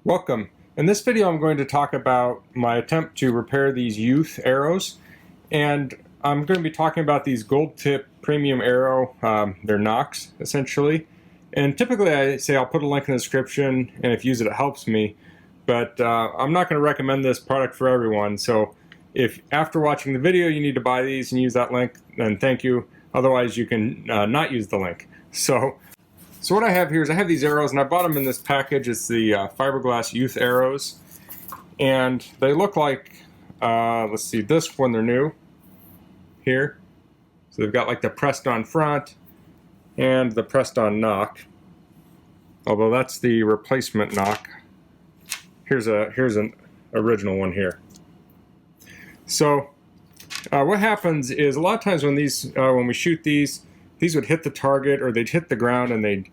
Welcome. In this video I'm going to talk about my attempt to repair these youth arrows, and I'm going to be talking about these gold tip premium arrow. They're Nocks essentially, and typically I say I'll put a link in the description, and if you use it, it helps me, but I'm not going to recommend this product for everyone. So if after watching the video you need to buy these and use that link, then thank you. Otherwise you can not use the link. So what I have here is I have these arrows, and I bought them in this package. It's the fiberglass youth arrows, and they look like, let's see, this when they're new, here. So they've got like the pressed on front and the pressed on knock, although that's the replacement knock. Here's an original one here. So what happens is a lot of times when when we shoot these would hit the target, or they'd hit the ground, and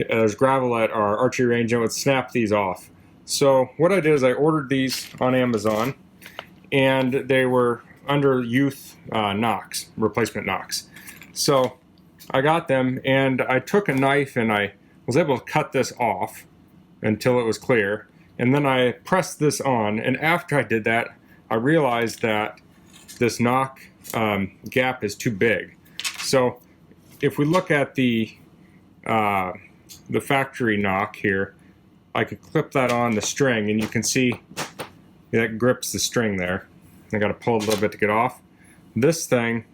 there's gravel at our archery range, and it would snap these off. So what I did is I ordered these on Amazon, and they were under youth nocks, replacement nocks. So I got them, and I took a knife and I was able to cut this off until it was clear, and then I pressed this on, and after I did that I realized that this knock gap is too big. So if we look at the factory knock here, I could clip that on the string, and you can see that grips the string there. I got to pull it a little bit to get off. This thing,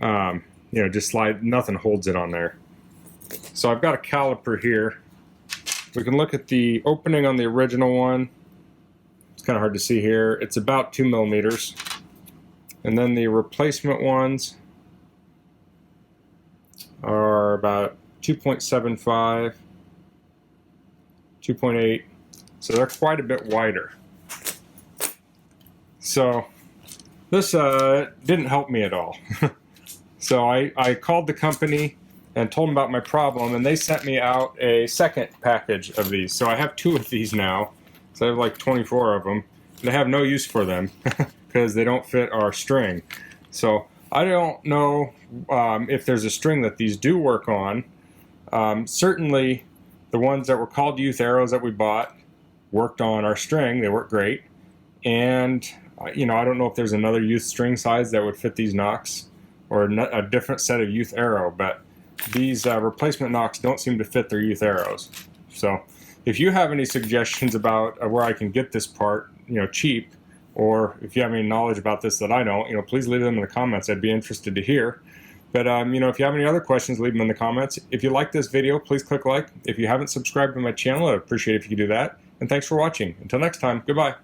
just slide, nothing holds it on there. So I've got a caliper here. We can look at the opening on the original one. It's kind of hard to see here. It's about 2 millimeters. And then the replacement ones are about 2.75, 2.8, so they're quite a bit wider. So this didn't help me at all. So I called the company and told them about my problem, and they sent me out a second package of these. So I have 2 of these now, so I have like 24 of them, and I have no use for them because they don't fit our string. So I don't know if there's a string that these do work on. Certainly the ones that were called youth arrows that we bought worked on our string. They work great. And I don't know if there's another youth string size that would fit these nocks, or a different set of youth arrow, but these replacement nocks don't seem to fit their youth arrows. So if you have any suggestions about where I can get this part cheap, or if you have any knowledge about this that I don't, please leave them in the comments. I'd be interested to hear. But, if you have any other questions, leave them in the comments. If you like this video, please click like. If you haven't subscribed to my channel, I'd appreciate it if you could do that. And thanks for watching. Until next time, goodbye.